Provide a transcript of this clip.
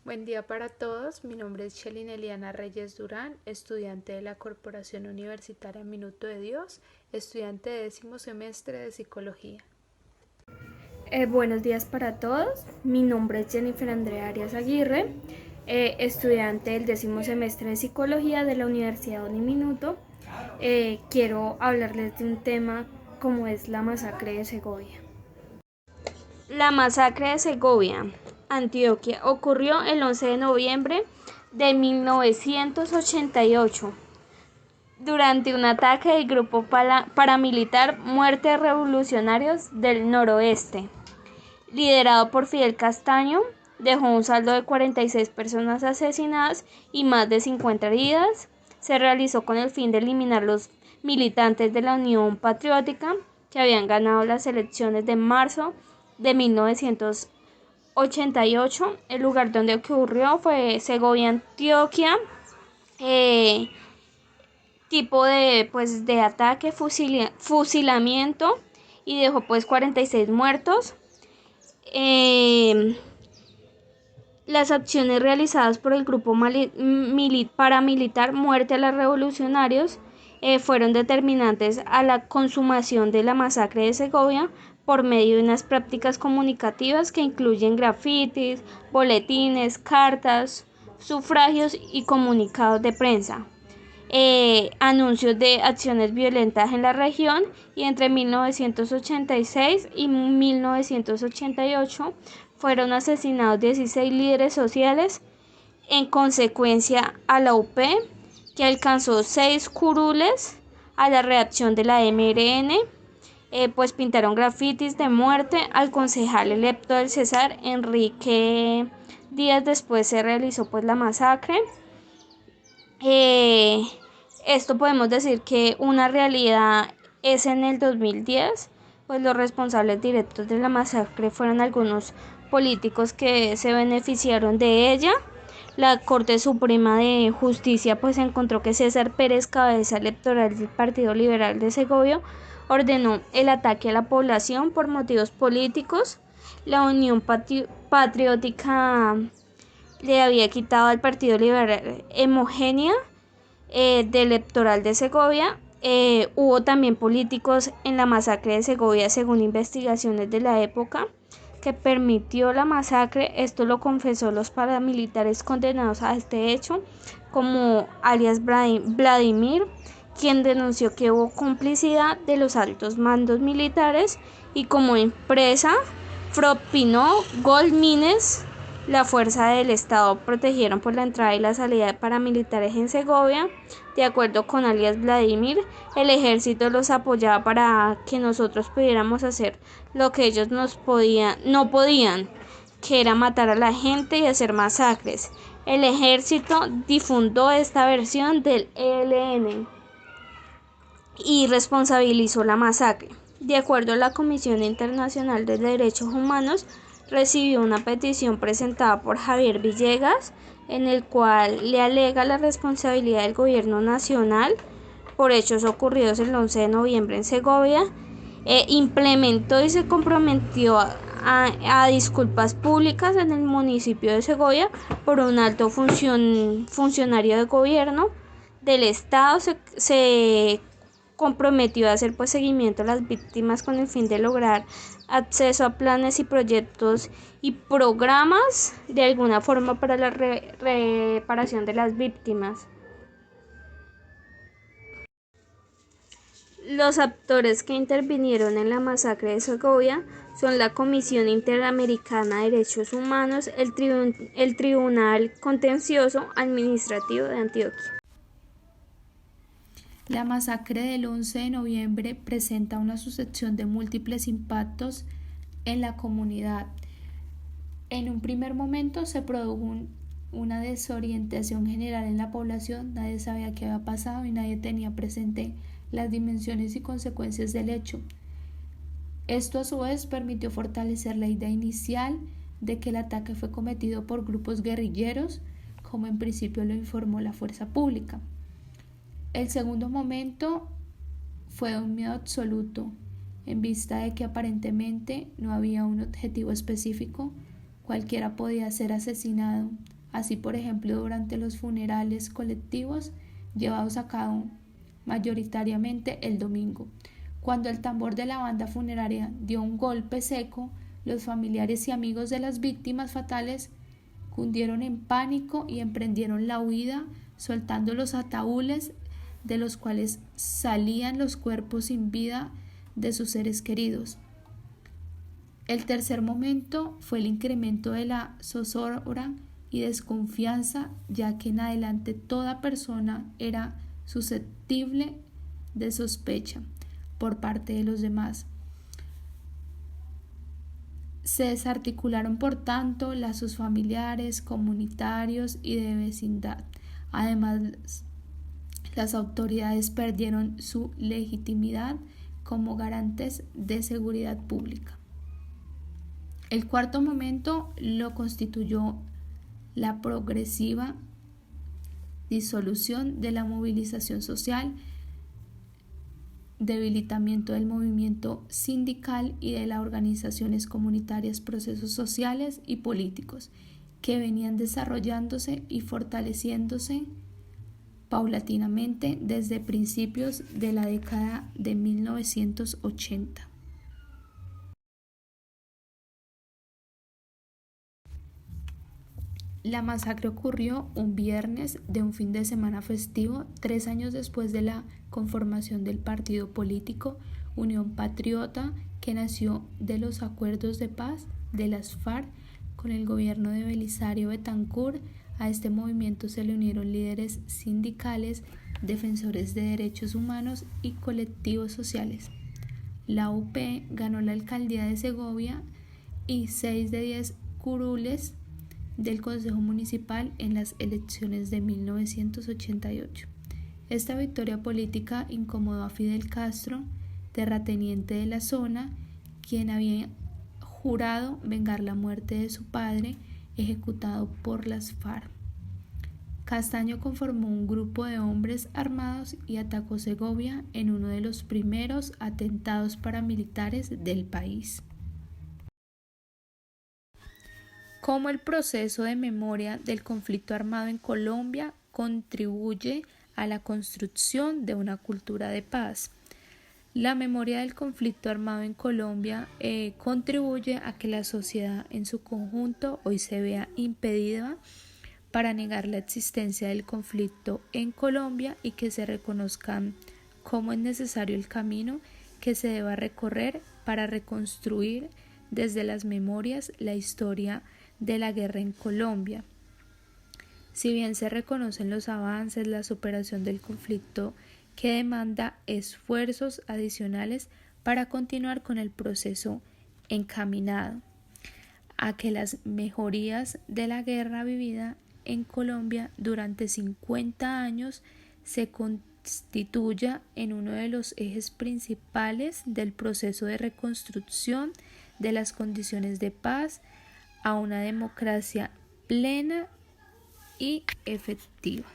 Buen día para todos, mi nombre es Shelin Eliana Reyes Durán, estudiante de la Corporación Universitaria Minuto de Dios, estudiante de 10º semestre de Psicología. Buenos días para todos, mi nombre es Jennifer Andrea Arias Aguirre, estudiante del 10º semestre de Psicología de la Universidad Uniminuto. Quiero hablarles de un tema como es la masacre de Segovia. La masacre de Segovia, Antioquia, ocurrió el 11 de noviembre de 1988 durante un ataque del grupo paramilitar Muertes Revolucionarios del Noroeste, liderado por Fidel Castaño. Dejó un saldo de 46 personas asesinadas y más de 50 heridas. Se realizó con el fin de eliminar los militantes de la Unión Patriótica que habían ganado las elecciones de marzo de 1988. El lugar donde ocurrió fue Segovia, Antioquia. Tipo de ataque, fusilamiento, y dejó 46 muertos. Las acciones realizadas por el grupo paramilitar Muerte a los Revolucionarios fueron determinantes a la consumación de la masacre de Segovia por medio de unas prácticas comunicativas que incluyen grafitis, boletines, cartas, sufragios y comunicados de prensa. Anuncios de acciones violentas en la región, y entre 1986 y 1988 fueron asesinados 16 líderes sociales. En consecuencia a la UP, que alcanzó 6 curules a la reacción de la MRN, pues pintaron grafitis de muerte al concejal electo del Cesar, Enrique. Días después se realizó pues la masacre. Esto podemos decir que una realidad es en el 2010, pues los responsables directos de la masacre fueron algunos políticos que se beneficiaron de ella. La Corte Suprema de Justicia pues encontró que César Pérez, cabeza electoral del Partido Liberal de Segovia, ordenó el ataque a la población por motivos políticos. La Unión Patriótica le había quitado al Partido Liberal Homogénea del electoral de Segovia. Hubo también políticos en la masacre de Segovia, según investigaciones de la época, que permitió la masacre. Esto lo confesó los paramilitares condenados a este hecho, como alias Vladimir, quien denunció que hubo complicidad de los altos mandos militares, y como empresa propinó Goldmines. La fuerza del Estado protegieron por la entrada y la salida de paramilitares en Segovia. De acuerdo con alias Vladimir, el ejército los apoyaba para que nosotros pudiéramos hacer lo que ellos no podían, que era matar a la gente y hacer masacres. El ejército difundió esta versión del ELN y responsabilizó la masacre. De acuerdo a la Comisión Internacional de Derechos Humanos, recibió una petición presentada por Javier Villegas, en el cual le alega la responsabilidad del gobierno nacional por hechos ocurridos el 11 de noviembre en Segovia. Implementó y se comprometió a disculpas públicas en el municipio de Segovia por un alto funcionario de gobierno del Estado. Se comprometió a hacer seguimiento a las víctimas con el fin de lograr acceso a planes y proyectos y programas de alguna forma para la reparación de las víctimas. Los actores que intervinieron en la masacre de Segovia son la Comisión Interamericana de Derechos Humanos, el Tribunal Contencioso Administrativo de Antioquia. La masacre del 11 de noviembre presenta una sucesión de múltiples impactos en la comunidad. En un primer momento se produjo una desorientación general en la población. Nadie sabía qué había pasado y nadie tenía presente las dimensiones y consecuencias del hecho. Esto a su vez permitió fortalecer la idea inicial de que el ataque fue cometido por grupos guerrilleros, como en principio lo informó la fuerza pública. El segundo momento fue un miedo absoluto, en vista de que aparentemente no había un objetivo específico. Cualquiera podía ser asesinado Así, por ejemplo, durante los funerales colectivos llevados a cabo mayoritariamente el domingo. Cuando el tambor de la banda funeraria dio un golpe seco, los familiares y amigos de las víctimas fatales cundieron en pánico y emprendieron la huida, soltando los ataúdes de los cuales salían los cuerpos sin vida de sus seres queridos. El tercer momento fue el incremento de la zozobra y desconfianza, ya que en adelante toda persona era susceptible de sospecha por parte de los demás. Se desarticularon, por tanto, lazos familiares, comunitarios y de vecindad. Además, las autoridades perdieron su legitimidad como garantes de seguridad pública. El cuarto momento lo constituyó la progresiva disolución de la movilización social, debilitamiento del movimiento sindical y de las organizaciones comunitarias, procesos sociales y políticos que venían desarrollándose y fortaleciéndose paulatinamente desde principios de la década de 1980. La masacre ocurrió un viernes de un fin de semana festivo, 3 años después de la conformación del partido político Unión Patriota, que nació de los acuerdos de paz de las FARC con el gobierno de Belisario Betancur. A este movimiento se le unieron líderes sindicales, defensores de derechos humanos y colectivos sociales. La UP ganó la alcaldía de Segovia y 6 de 10 curules del Consejo Municipal en las elecciones de 1988. Esta victoria política incomodó a Fidel Castro, terrateniente de la zona, quien había jurado vengar la muerte de su padre, ejecutado por las FARC. Castaño conformó un grupo de hombres armados y atacó Segovia en uno de los primeros atentados paramilitares del país. Cómo el proceso de memoria del conflicto armado en Colombia contribuye a la construcción de una cultura de paz. La memoria del conflicto armado en Colombia contribuye a que la sociedad en su conjunto hoy se vea impedida para negar la existencia del conflicto en Colombia y que se reconozca cómo es necesario el camino que se deba recorrer para reconstruir desde las memorias la historia de la guerra en Colombia. Si bien se reconocen los avances, la superación del conflicto que demanda esfuerzos adicionales para continuar con el proceso encaminado a que las mejorías de la guerra vivida en Colombia durante 50 años se constituya en uno de los ejes principales del proceso de reconstrucción de las condiciones de paz a una democracia plena y efectiva.